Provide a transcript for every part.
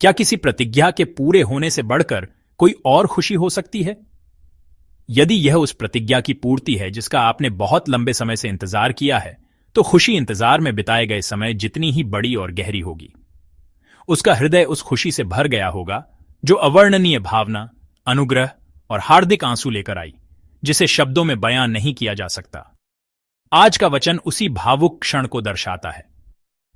क्या किसी प्रतिज्ञा के पूरे होने से बढ़कर कोई और खुशी हो सकती है? यदि यह उस प्रतिज्ञा की पूर्ति है जिसका आपने बहुत लंबे समय से इंतजार किया है, तो खुशी इंतजार में बिताए गए समय जितनी ही बड़ी और गहरी होगी। उसका हृदय उस खुशी से भर गया होगा जो अवर्णनीय भावना, अनुग्रह और हार्दिक आंसू लेकर आई, जिसे शब्दों में बयान नहीं किया जा सकता। आज का वचन उसी भावुक क्षण को दर्शाता है।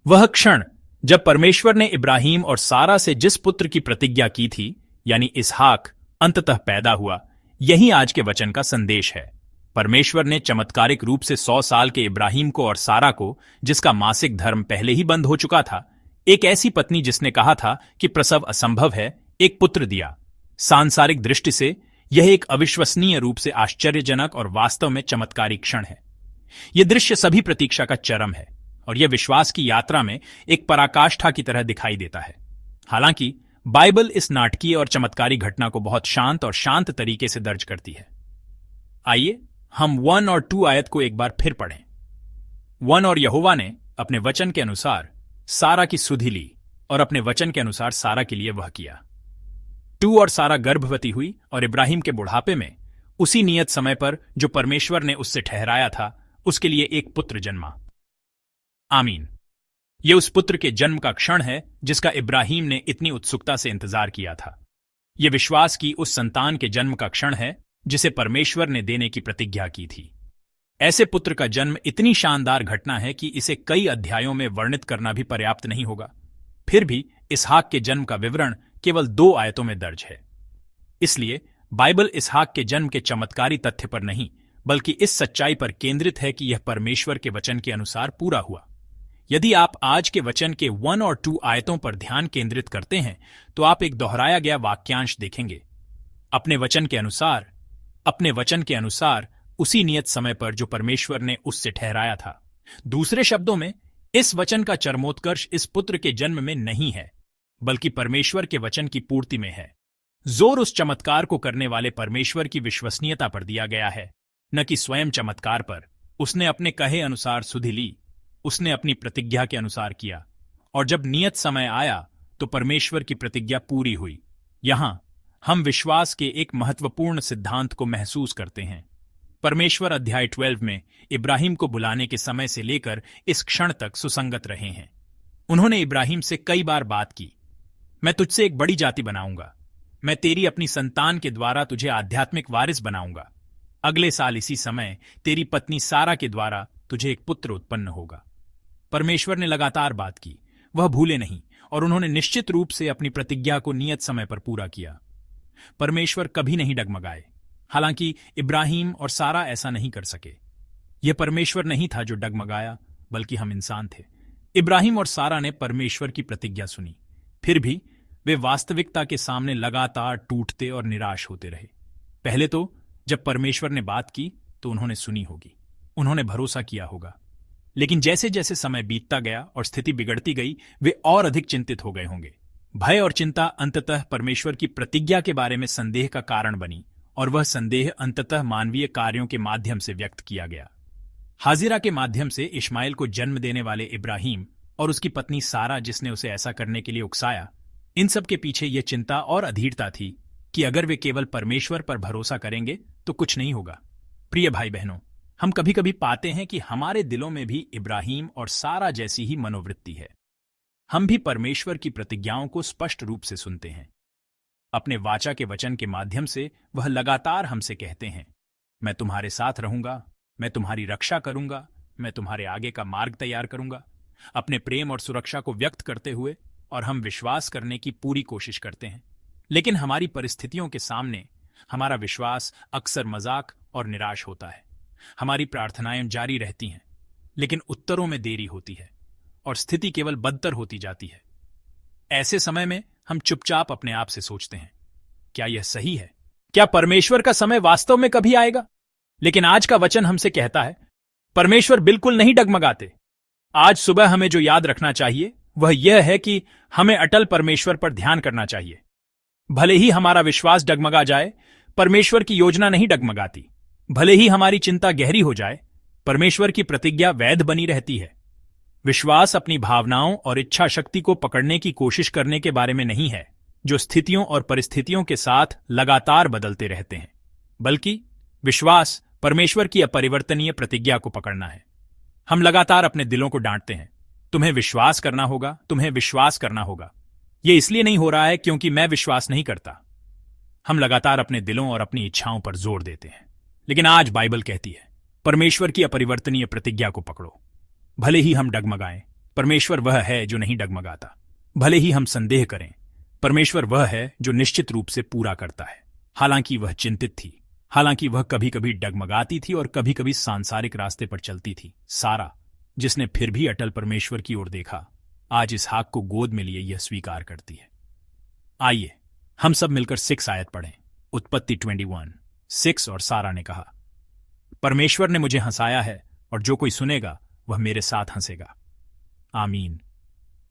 वह क्षण जब परमेश्वर ने इब्राहिम और सारा से जिस पुत्र की प्रतिज्ञा की थी, यानी इसहाक, अंततः पैदा हुआ। यही आज के वचन का संदेश है। परमेश्वर ने चमत्कारिक रूप से 100 साल के इब्राहिम को और सारा को, जिसका मासिक धर्म पहले ही बंद हो चुका था, एक ऐसी पत्नी जिसने कहा था कि प्रसव असंभव है, एक पुत्र दिया। सांसारिक दृष्टि से यह एक अविश्वसनीय रूप से आश्चर्यजनक और वास्तव में चमत्कारिक क्षण है। यह दृश्य सभी प्रतीक्षा का चरम है और यह विश्वास की यात्रा में एक पराकाष्ठा की तरह दिखाई देता है। हालांकि बाइबल इस नाटकीय और चमत्कारी घटना को बहुत शांत और शांत तरीके से दर्ज करती है। आइए हम 1 और 2 आयत को एक बार फिर पढ़ें। 1 और यहोवा ने अपने वचन के अनुसार सारा की सुधि ली और अपने वचन के अनुसार सारा के लिए वह किया। 2 और सारा गर्भवती हुई और इब्राहिम के बुढ़ापे में उसी नियत समय पर जो परमेश्वर ने उससे ठहराया था, उसके लिए एक पुत्र जन्मा। आमीन। यह उस पुत्र के जन्म का क्षण है जिसका इब्राहिम ने इतनी उत्सुकता से इंतजार किया था। यह विश्वास की उस संतान के जन्म का क्षण है जिसे परमेश्वर ने देने की प्रतिज्ञा की थी। ऐसे पुत्र का जन्म इतनी शानदार घटना है कि इसे कई अध्यायों में वर्णित करना भी पर्याप्त नहीं होगा। फिर भी इसहाक के जन्म का विवरण केवल 2 आयतों में दर्ज है। इसलिए बाइबल इसहाक के जन्म के चमत्कारी तथ्य पर नहीं, बल्कि इस सच्चाई पर केंद्रित है कि यह परमेश्वर के वचन के अनुसार पूरा हुआ। यदि आप आज के वचन के 1 और 2 आयतों पर ध्यान केंद्रित करते हैं, तो आप एक दोहराया गया वाक्यांश देखेंगे। अपने वचन के अनुसार उसी नियत समय पर जो परमेश्वर ने उससे ठहराया था। दूसरे शब्दों में, इस वचन का चरमोत्कर्ष इस पुत्र के जन्म में नहीं है, बल्कि परमेश्वर के वचन की पूर्ति में है। जोर उस चमत्कार को करने वाले परमेश्वर की विश्वसनीयता पर दिया गया है, न कि स्वयं चमत्कार पर। उसने अपने कहे अनुसार सुधि ली, उसने अपनी प्रतिज्ञा के अनुसार किया, और जब नियत समय आया तो परमेश्वर की प्रतिज्ञा पूरी हुई। यहां हम विश्वास के एक महत्वपूर्ण सिद्धांत को महसूस करते हैं। परमेश्वर अध्याय 12 में इब्राहिम को बुलाने के समय से लेकर इस क्षण तक सुसंगत रहे हैं। उन्होंने इब्राहिम से कई बार बात की, मैं तुझसे एक बड़ी जाति बनाऊंगा, मैं तेरी अपनी संतान के द्वारा तुझे आध्यात्मिक वारिस बनाऊंगा, अगले साल इसी समय तेरी पत्नी सारा के द्वारा तुझे एक पुत्र उत्पन्न होगा। परमेश्वर ने लगातार बात की, वह भूले नहीं, और उन्होंने निश्चित रूप से अपनी प्रतिज्ञा को नियत समय पर पूरा किया। परमेश्वर कभी नहीं डगमगाए। हालांकि इब्राहिम और सारा ऐसा नहीं कर सके। यह परमेश्वर नहीं था जो डगमगाया, बल्कि हम इंसान थे। इब्राहिम और सारा ने परमेश्वर की प्रतिज्ञा सुनी, फिर भी वे वास्तविकता के सामने लगातार टूटते और निराश होते रहे। पहले तो जब परमेश्वर ने बात की तो उन्होंने सुनी होगी, उन्होंने भरोसा किया होगा, लेकिन जैसे जैसे समय बीतता गया और स्थिति बिगड़ती गई, वे और अधिक चिंतित हो गए होंगे। भय और चिंता अंततः परमेश्वर की प्रतिज्ञा के बारे में संदेह का कारण बनी, और वह संदेह अंततः मानवीय कार्यों के माध्यम से व्यक्त किया गया। हाजिरा के माध्यम से इश्माइल को जन्म देने वाले इब्राहिम और उसकी पत्नी सारा, जिसने उसे ऐसा करने के लिए उकसाया, इन सब के पीछे यह चिंता और अधीरता थी कि अगर वे केवल परमेश्वर पर भरोसा करेंगे तो कुछ नहीं होगा। प्रिय भाई बहनों, हम कभी कभी पाते हैं कि हमारे दिलों में भी इब्राहिम और सारा जैसी ही मनोवृत्ति है। हम भी परमेश्वर की प्रतिज्ञाओं को स्पष्ट रूप से सुनते हैं। अपने वाचा के वचन के माध्यम से वह लगातार हमसे कहते हैं, मैं तुम्हारे साथ रहूंगा, मैं तुम्हारी रक्षा करूंगा, मैं तुम्हारे आगे का मार्ग तैयार करूंगा। अपने प्रेम और सुरक्षा को व्यक्त करते हुए और हम विश्वास करने की पूरी कोशिश करते हैं, लेकिन हमारी परिस्थितियों के सामने हमारा विश्वास अक्सर मजाक और निराश होता है। हमारी प्रार्थनाएं जारी रहती हैं, लेकिन उत्तरों में देरी होती है और स्थिति केवल बदतर होती जाती है। ऐसे समय में हम चुपचाप अपने आप से सोचते हैं, क्या यह सही है? क्या परमेश्वर का समय वास्तव में कभी आएगा? लेकिन आज का वचन हमसे कहता है, परमेश्वर बिल्कुल नहीं डगमगाते। आज सुबह हमें जो याद रखना चाहिए वह यह है कि हमें अटल परमेश्वर पर ध्यान करना चाहिए। भले ही हमारा विश्वास डगमगा जाए, परमेश्वर की योजना नहीं डगमगाती। भले ही हमारी चिंता गहरी हो जाए, परमेश्वर की प्रतिज्ञा वैध बनी रहती है। विश्वास अपनी भावनाओं और इच्छा शक्ति को पकड़ने की कोशिश करने के बारे में नहीं है, जो स्थितियों और परिस्थितियों के साथ लगातार बदलते रहते हैं, बल्कि विश्वास परमेश्वर की अपरिवर्तनीय प्रतिज्ञा को पकड़ना है। हम लगातार अपने दिलों को डांटते हैं, तुम्हें विश्वास करना होगा, तुम्हें विश्वास करना होगा। यह इसलिए नहीं हो रहा है क्योंकि मैं विश्वास नहीं करता। हम लगातार अपने दिलों और अपनी इच्छाओं पर जोर देते हैं। लेकिन आज बाइबल कहती है, परमेश्वर की अपरिवर्तनीय प्रतिज्ञा को पकड़ो। भले ही हम डगमगाएं, परमेश्वर वह है जो नहीं डगमगाता। भले ही हम संदेह करें, परमेश्वर वह है जो निश्चित रूप से पूरा करता है। हालांकि वह चिंतित थी, हालांकि वह कभी कभी डगमगाती थी और कभी कभी सांसारिक रास्ते पर चलती थी, सारा, जिसने फिर भी अटल परमेश्वर की ओर देखा, आज इसहाक को गोद में लिए यह स्वीकार करती है। आइए हम सब मिलकर 6 आयत पढ़ें। उत्पत्ति 21:6। और सारा ने कहा, परमेश्वर ने मुझे हंसाया है और जो कोई सुनेगा वह मेरे साथ हंसेगा। आमीन।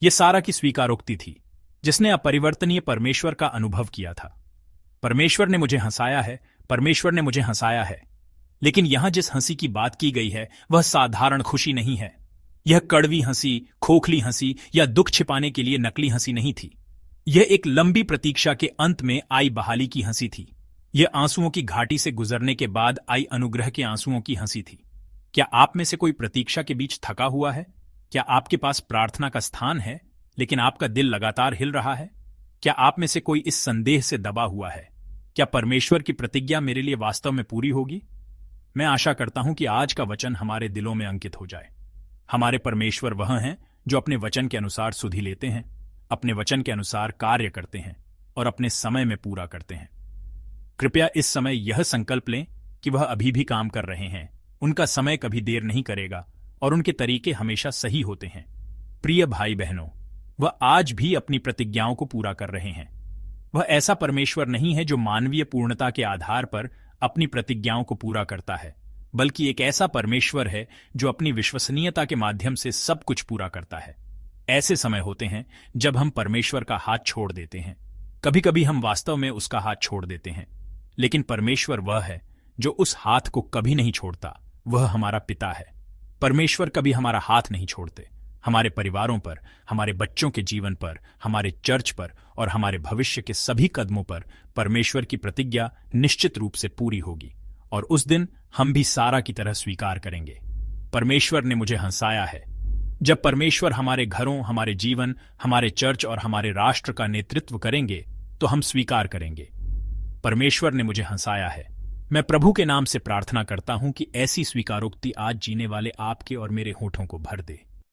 यह सारा की स्वीकारोक्ति थी, जिसने अपरिवर्तनीय परमेश्वर का अनुभव किया था। परमेश्वर ने मुझे हंसाया है, परमेश्वर ने मुझे हंसाया है। लेकिन यहां जिस हंसी की बात की गई है वह साधारण खुशी नहीं है। यह कड़वी हंसी, खोखली हंसी या दुख छिपाने के लिए नकली हंसी नहीं थी। यह एक लंबी प्रतीक्षा के अंत में आई बहाली की हंसी थी। यह आंसुओं की घाटी से गुजरने के बाद आई अनुग्रह के आंसुओं की हंसी थी। क्या आप में से कोई प्रतीक्षा के बीच थका हुआ है? क्या आपके पास प्रार्थना का स्थान है लेकिन आपका दिल लगातार हिल रहा है? क्या आप में से कोई इस संदेह से दबा हुआ है, क्या परमेश्वर की प्रतिज्ञा मेरे लिए वास्तव में पूरी होगी? मैं आशा करता हूं कि आज का वचन हमारे दिलों में अंकित हो जाए। हमारे परमेश्वर वह हैं जो अपने वचन के अनुसार सुधि लेते हैं, अपने वचन के अनुसार कार्य करते हैं और अपने समय में पूरा करते हैं। कृपया इस समय यह संकल्प लें कि वह अभी भी काम कर रहे हैं, उनका समय कभी देर नहीं करेगा और उनके तरीके हमेशा सही होते हैं। प्रिय भाई बहनों, वह आज भी अपनी प्रतिज्ञाओं को पूरा कर रहे हैं। वह ऐसा परमेश्वर नहीं है जो मानवीय पूर्णता के आधार पर अपनी प्रतिज्ञाओं को पूरा करता है, बल्कि एक ऐसा परमेश्वर है जो अपनी विश्वसनीयता के माध्यम से सब कुछ पूरा करता है। ऐसे समय होते हैं जब हम परमेश्वर का हाथ छोड़ देते हैं। कभी कभी हम वास्तव में उसका हाथ छोड़ देते हैं, लेकिन परमेश्वर वह है जो उस हाथ को कभी नहीं छोड़ता। वह हमारा पिता है। परमेश्वर कभी हमारा हाथ नहीं छोड़ते। हमारे परिवारों पर, हमारे बच्चों के जीवन पर, हमारे चर्च पर और हमारे भविष्य के सभी कदमों पर परमेश्वर की प्रतिज्ञा निश्चित रूप से पूरी होगी और उस दिन हम भी सारा की तरह स्वीकार करेंगे, परमेश्वर ने मुझे हंसाया है। जब परमेश्वर हमारे घरों, हमारे जीवन, हमारे चर्च और हमारे राष्ट्र का नेतृत्व करेंगे तो हम स्वीकार करेंगे, परमेश्वर ने मुझे हंसाया है। मैं प्रभु के नाम से प्रार्थना करता हूं कि ऐसी स्वीकारोक्ति आज जीने वाले आपके और मेरे होठों को भर दे।